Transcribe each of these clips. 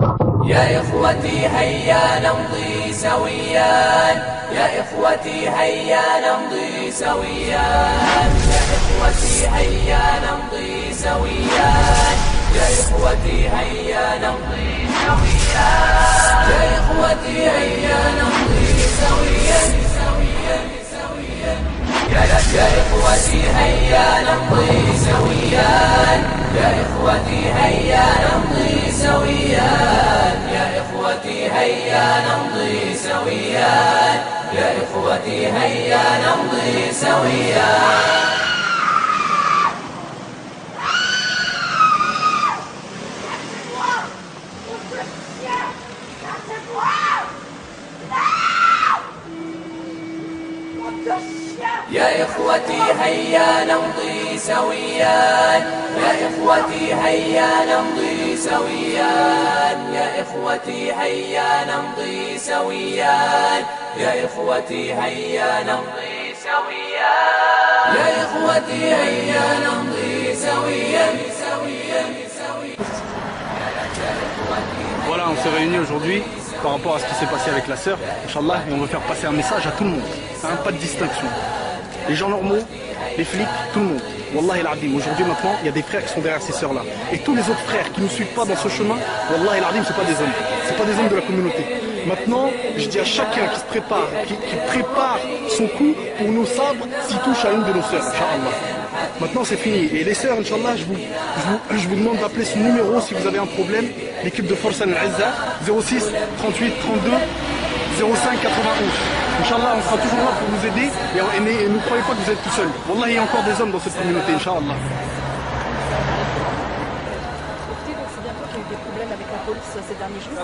يا إخوتي هيا نمضي سويا، يا إخوتي هيا نمضي سويا، يا إخوتي هيا نمضي سويا، يا إخوتي هيا نمضي سويا، يا إخوتي هيا نمضي سويا سويا سويا، يا إخوتي هيا نمضي سويا، يا إخوتي هيا نمضي سويا، يا إخوتي هيا نمضي سويا، يا إخوتي هيا نمضي سويا. يا إخوتي هيا نمضي سويا، يا إخوتي هيا نمضي سويا، يا إخوتي هيا نمضي سويا، يا إخوتي هيا نمضي سويا، يا إخوتي هيا نمضي سويا سويا سويا. Voilà, on s'est réunis aujourd'hui par rapport à ce qui s'est passé avec la sœur, Inch'Allah, et on veut faire passer un message à tout le monde, hein, pas de distinction. Les gens normaux, les flics, tout le monde. Wallahi al-Adim, aujourd'hui maintenant, il y a des frères qui sont derrière ces sœurs-là. Et tous les autres frères qui ne nous suivent pas dans ce chemin, Wallahi al-Adim, ce ne sont pas des hommes. Ce ne sont pas des hommes de la communauté. Maintenant, je dis à chacun qui se prépare, qui prépare son coup pour nos sabres s'il touche à une de nos sœurs, Inch'Allah. Maintenant c'est fini. Et les sœurs, Inch'Allah, je vous demande d'appeler ce numéro si vous avez un problème. L'équipe de Force Al-Azza, 06 38 32 05 91. Inch'Allah, on sera toujours là pour vous aider et ne croyez pas que vous êtes tout seul. Wallah, il y a encore des hommes dans cette communauté, Inch'Allah. C'est bien toi qui a eu des problèmes avec la police ces derniers jours.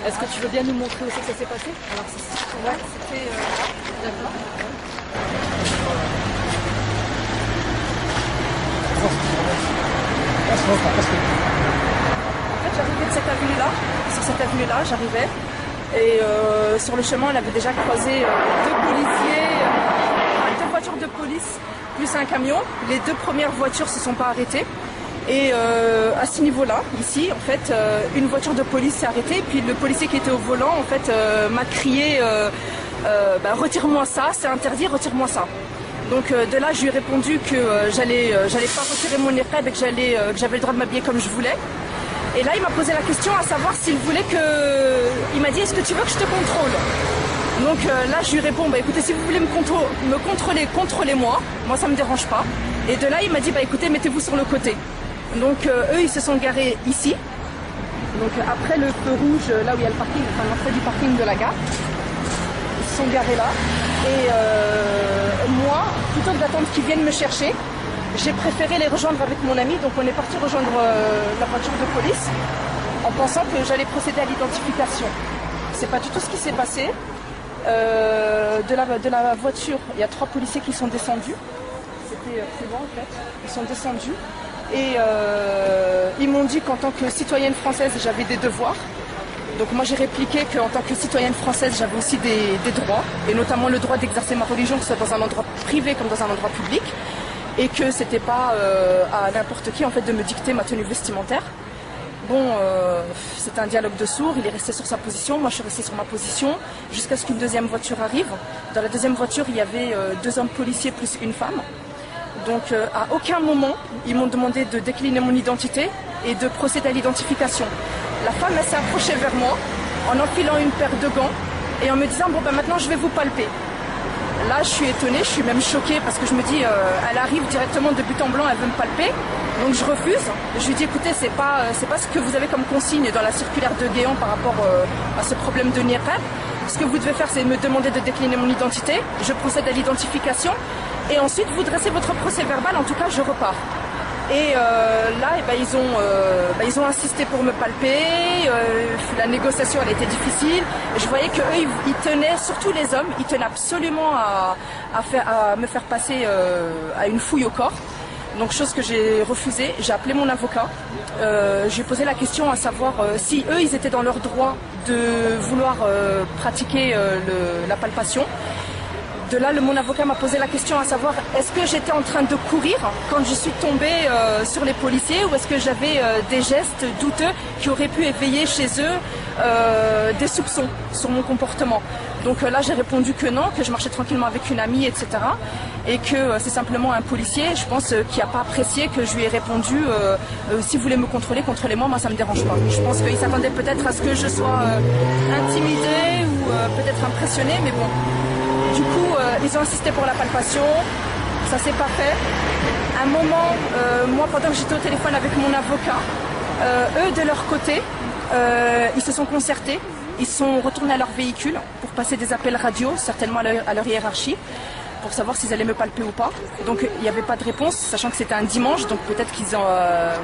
Est-ce que tu veux bien nous montrer aussi ce que ça s'est passé? Alors, ouais, c'était... D'accord. En fait, j'arrivais de cette avenue-là. Sur cette avenue-là, j'arrivais. Et sur le chemin, on avait déjà croisé deux policiers, deux voitures de police, plus un camion. Les deux premières voitures ne se sont pas arrêtées. Et à ce niveau-là, ici, en fait, une voiture de police s'est arrêtée. Puis le policier qui était au volant, en fait, m'a crié retire-moi ça, c'est interdit, retire-moi ça. Donc de là, je lui ai répondu que j'allais pas retirer mon niqab et que j'avais le droit de m'habiller comme je voulais. Et là, il m'a posé la question à savoir s'il voulait que... Il m'a dit, est-ce que tu veux que je te contrôle? Donc là, je lui réponds, bah écoutez, si vous voulez me contrôler, contrôlez-moi. Moi, ça me dérange pas. Et de là, il m'a dit, bah écoutez, mettez-vous sur le côté. Donc eux, ils se sont garés ici. Donc après le feu rouge, là où il y a le parking, enfin l'entrée du parking de la gare. Ils se sont garés là. Et moi, plutôt que d'attendre qu'ils viennent me chercher, j'ai préféré les rejoindre avec mon ami. Donc on est parti rejoindre la voiture de police en pensant que j'allais procéder à l'identification. C'est pas du tout ce qui s'est passé. De la voiture, il y a 3 policiers qui sont descendus. C'était plus loin en fait. Ils sont descendus. Et ils m'ont dit qu'en tant que citoyenne française, j'avais des devoirs. Donc moi j'ai répliqué qu'en tant que citoyenne française, j'avais aussi des droits, et notamment le droit d'exercer ma religion, que ce soit dans un endroit privé comme dans un endroit public, et que c'était pas à n'importe qui en fait de me dicter ma tenue vestimentaire. Bon, c'était un dialogue de sourds, il est resté sur sa position, moi je suis restée sur ma position, jusqu'à ce qu'une deuxième voiture arrive. Dans la deuxième voiture, il y avait 2 hommes policiers plus une femme. Donc à aucun moment, ils m'ont demandé de décliner mon identité et de procéder à l'identification. La femme, elle s'est approchée vers moi en enfilant une paire de gants et en me disant, bon ben maintenant je vais vous palper. Là, je suis étonnée, je suis même choquée parce que je me dis, elle arrive directement de but en blanc, elle veut me palper. Donc je refuse. Je lui dis, écoutez, c'est pas ce que vous avez comme consigne dans la circulaire de Guéant par rapport à ce problème de niqab. Ce que vous devez faire, c'est me demander de décliner mon identité. Je procède à l'identification. Et ensuite, vous dressez votre procès verbal, en tout cas, je repars. Et là, ils ont insisté pour me palper. La négociation, elle était difficile. Je voyais qu'eux, ils tenaient, surtout les hommes, ils tenaient absolument à me faire passer à une fouille au corps. Donc, chose que j'ai refusée. J'ai appelé mon avocat. J'ai posé la question à savoir si eux, ils étaient dans leur droit de vouloir pratiquer la palpation. De là, mon avocat m'a posé la question à savoir est-ce que j'étais en train de courir quand je suis tombée sur les policiers ou est-ce que j'avais des gestes douteux qui auraient pu éveiller chez eux des soupçons sur mon comportement. Donc là, j'ai répondu que non, que je marchais tranquillement avec une amie, etc. Et que c'est simplement un policier, je pense, qui n'a pas apprécié que je lui ai répondu si vous voulez me contrôler, contrôlez-moi, moi ça me dérange pas. Je pense qu'il s'attendait peut-être à ce que je sois intimidée ou peut-être impressionnée, mais bon. Du coup, ils ont insisté pour la palpation, ça s'est pas fait. À un moment, moi pendant que j'étais au téléphone avec mon avocat, eux de leur côté, ils se sont concertés, ils sont retournés à leur véhicule pour passer des appels radio, certainement à leur hiérarchie, pour savoir s'ils allaient me palper ou pas. Donc il n'y avait pas de réponse, sachant que c'était un dimanche, donc peut-être qu'ils ont...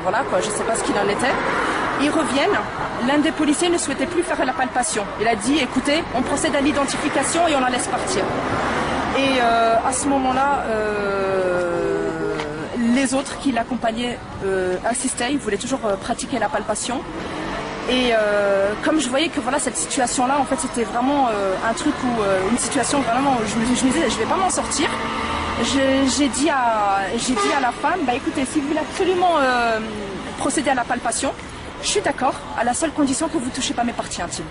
voilà quoi, je ne sais pas ce qu'il en était. Ils reviennent, l'un des policiers ne souhaitait plus faire la palpation. Il a dit, écoutez, on procède à l'identification et on la laisse partir. Et à ce moment-là, les autres qui l'accompagnaient insistaient, ils voulaient toujours pratiquer la palpation. Et comme je voyais que voilà, cette situation-là, en fait, c'était vraiment un truc où, une situation vraiment, je me disais, je vais pas m'en sortir. J'ai dit à la femme, bah écoutez, si vous voulez absolument procéder à la palpation, je suis d'accord, à la seule condition que vous ne touchez pas mes parties intimes.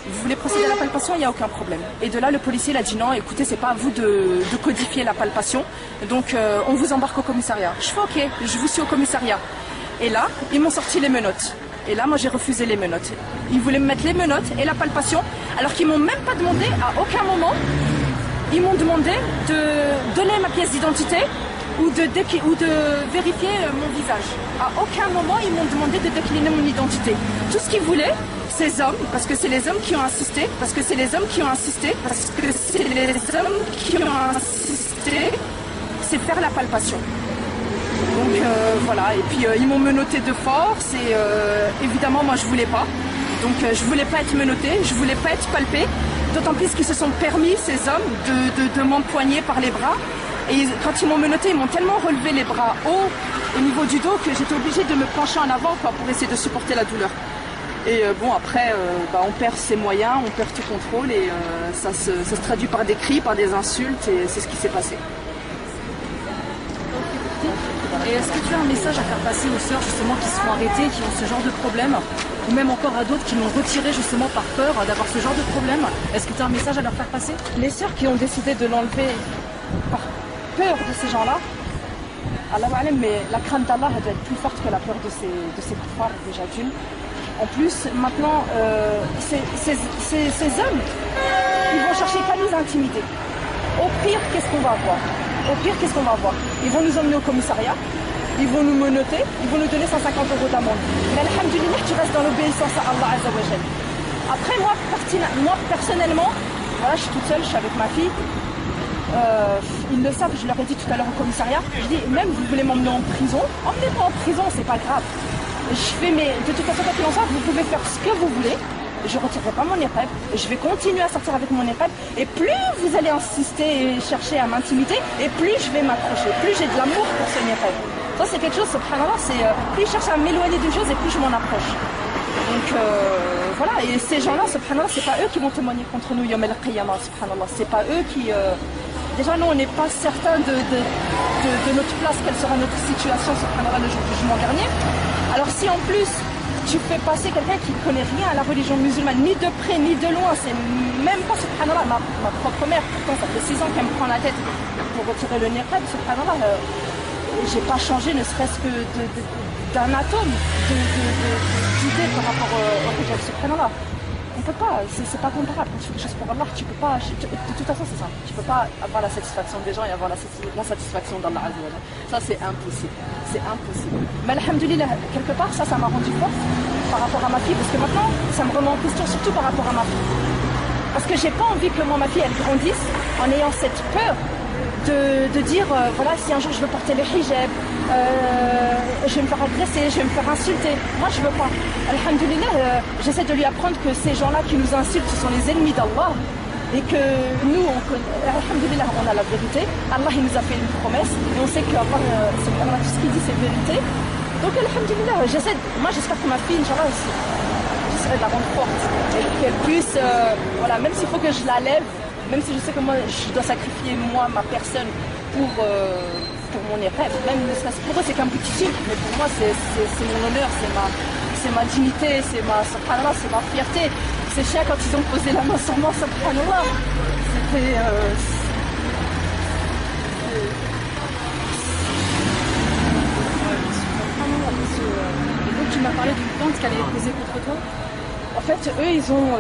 Vous voulez procéder à la palpation, il n'y a aucun problème. Et de là, le policier a dit non, écoutez, c'est pas à vous de codifier la palpation, donc on vous embarque au commissariat. Je fais ok, je vous suis au commissariat. Et là, ils m'ont sorti les menottes. Et là, moi, j'ai refusé les menottes. Ils voulaient me mettre les menottes et la palpation, alors qu'ils m'ont même pas demandé, à aucun moment, ils m'ont demandé de donner ma pièce d'identité ou de vérifier mon visage. À aucun moment, ils m'ont demandé de décliner mon identité. Tout ce qu'ils voulaient, ces hommes, parce que c'est les hommes qui ont insisté, parce que c'est les hommes qui ont insisté, parce que c'est les hommes qui ont insisté, c'est faire la palpation. Donc voilà, et puis ils m'ont menotté de force et évidemment moi je voulais pas. Donc je voulais pas être menottée, je voulais pas être palpée, d'autant plus qu'ils se sont permis, ces hommes, de m'empoigner par les bras. Et quand ils m'ont menotté, ils m'ont tellement relevé les bras haut au niveau du dos que j'étais obligée de me pencher en avant quoi, pour essayer de supporter la douleur. Et bon après, on perd ses moyens, on perd tout contrôle et ça se traduit par des cris, par des insultes et c'est ce qui s'est passé. Et est-ce que tu as un message à faire passer aux sœurs justement qui se font arrêter, qui ont ce genre de problème, ou même encore à d'autres qui l'ont retiré justement par peur d'avoir ce genre de problème? Est-ce que tu as un message à leur faire passer? Les sœurs qui ont décidé de l'enlever par peur de ces gens-là, Allah ma'alem, mais la crainte d'Allah doit être plus forte que la peur de ces kuffars déjà d'une. En plus, maintenant, ces hommes, ils vont chercher qu'à nous intimider. Au pire, qu'est-ce qu'on va avoir? Au pire, qu'est-ce qu'on va avoir? Ils vont nous emmener au commissariat, ils vont nous menotter, ils vont nous donner 150 € d'amende. Mais alhamdoulilah, tu restes dans l'obéissance à Allah Azza wa Jal. Après, moi, personnellement, voilà, je suis toute seule, je suis avec ma fille. Ils le savent, je leur ai dit tout à l'heure au commissariat. Je dis, même vous voulez m'emmener en prison, emmenez-moi en prison, c'est pas grave. Je fais, mais de toute façon, quoi qu'il en soit, vous pouvez faire ce que vous voulez. Je ne retirerai pas mon niqab, je vais continuer à sortir avec mon niqab et plus vous allez insister et chercher à m'intimider et plus je vais m'accrocher, plus j'ai de l'amour pour ce niqab. Ça c'est quelque chose, subhanallah, plus je cherche à m'éloigner d'une chose et plus je m'en approche. Donc voilà, et ces gens-là, subhanallah, c'est pas eux qui vont témoigner contre nous, yawm al-qiyamah, subhanallah, c'est pas eux qui... Déjà nous on n'est pas certain de notre place, quelle sera notre situation, subhanallah, le jour du jugement dernier. Alors si en plus... tu fais passer quelqu'un qui ne connaît rien à la religion musulmane, ni de près, ni de loin. C'est même pas, subhanallah, ma propre mère, pourtant ça fait 6 ans qu'elle me prend la tête pour retirer le niqab, subhanallah. J'ai pas changé ne serait-ce que d'un atome d'idée par rapport au hijab, subhanallah. On peut pas, c'est pas comparable. Quand tu fais quelque chose pour Allah, tu peux pas, de toute façon c'est simple, tu peux pas avoir la satisfaction des gens et avoir la satisfaction d'Allah Azza wa Jalla. Ça c'est impossible, c'est impossible. Mais alhamdoulilah, quelque part ça m'a rendu forte par rapport à ma fille, parce que maintenant ça me remet en question, surtout par rapport à ma fille. Parce que j'ai pas envie que ma fille elle grandisse en ayant cette peur de dire, voilà, si un jour je veux porter le hijab, je vais me faire agresser, je vais me faire insulter. Moi, je veux pas. Alhamdoulilah, j'essaie de lui apprendre que ces gens-là qui nous insultent, ce sont les ennemis d'Allah. Et que nous, alhamdoulilah, on a la vérité. Allah, il nous a fait une promesse. Et on sait que Allah, tout ce qu'il dit, c'est vérité. Donc, alhamdoulilah, moi, j'espère que ma fille, Inch'Allah, j'essaierai de la rendre forte. Et qu'elle puisse, voilà, même s'il faut que je la lève, même si je sais que moi je dois sacrifier moi, ma personne pour mon rêve, même pour eux c'est qu'un petit signe, mais pour moi c'est mon honneur, c'est ma dignité, c'est ma fierté. Ces chiens quand ils ont posé la main sur moi, subhanallah, c'était... Et donc tu m'as parlé d'une plainte qu'elle avait posée contre toi. En fait, eux, ils ont...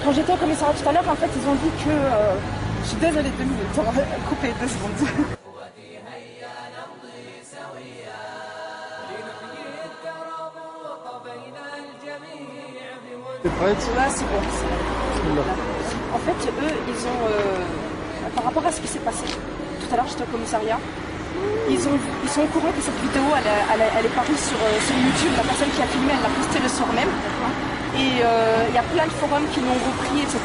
Quand j'étais au commissariat tout à l'heure, en fait, ils ont dit que... Je suis désolée, 2 minutes, on va couper 2 secondes. T'es prête? Là, c'est bon. En fait, eux, ils ont... par rapport à ce qui s'est passé, tout à l'heure, j'étais au commissariat, ils sont au courant que cette vidéo, elle est parue sur YouTube. La personne qui a filmé, elle l'a postée le soir même. Et il y a plein de forums qui l'ont repris, etc.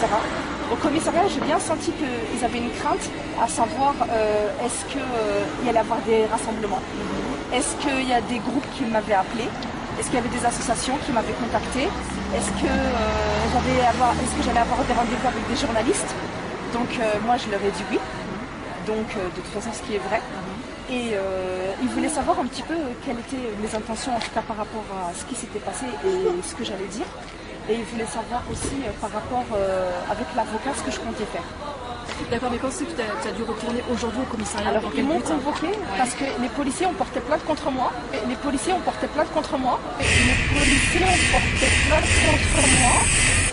Au commissariat, j'ai bien senti qu'ils avaient une crainte, à savoir est-ce qu'il y allait y avoir des rassemblements, est-ce qu'il y a des groupes qui m'avaient appelé, est-ce qu'il y avait des associations qui m'avaient contacté, est-ce que j'allais avoir des rendez-vous avec des journalistes. Donc moi, je leur ai dit oui. Donc de toute façon, ce qui est vrai. Et ils voulaient savoir un petit peu quelles étaient mes intentions, en tout cas par rapport à ce qui s'était passé et ce que j'allais dire. Et ils voulaient savoir aussi par rapport avec l'avocat ce que je comptais faire. D'accord, mais quand c'est que tu as dû retourner aujourd'hui au commissariat? Alors ils m'ont convoqué parce que les policiers ont porté plainte contre moi.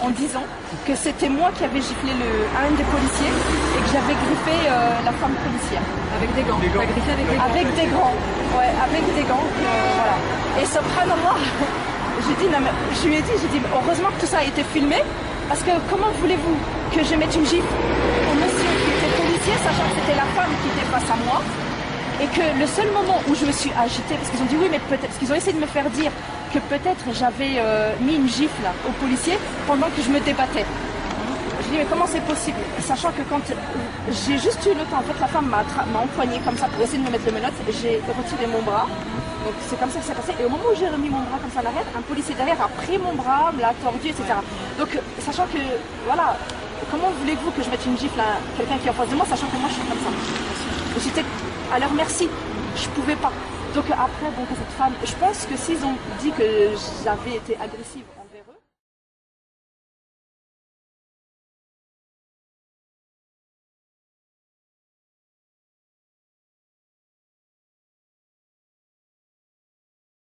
En disant que c'était moi qui avais giflé un des policiers et que j'avais griffé la femme policière. Avec des gants. T'as griffé avec des gants. Avec des gants, ouais, avec des gants, voilà. Et subhanallah, je lui ai dit, mais heureusement que tout ça a été filmé, parce que comment voulez-vous que je mette une gifle au monsieur qui était policier, sachant que c'était la femme qui était face à moi, et que le seul moment où je me suis agitée, parce qu'ils ont dit oui, mais peut-être, parce qu'ils ont essayé de me faire dire que peut-être j'avais mis une gifle au policier pendant que je me débattais. Je dis mais comment c'est possible? Sachant que quand j'ai juste eu le temps, en fait la femme m'a empoigné comme ça pour essayer de me mettre de menottes, j'ai retiré mon bras, donc c'est comme ça que ça s'est passé. Et au moment où j'ai remis mon bras comme ça à l'arrière, un policier derrière a pris mon bras, me l'a tordu, etc. Donc sachant que, voilà, comment voulez-vous que je mette une gifle à quelqu'un qui est en face de moi, sachant que moi je suis comme ça? J'étais à leur merci, je pouvais pas. Donc après, donc cette femme, je pense que s'ils ont dit que j'avais été agressive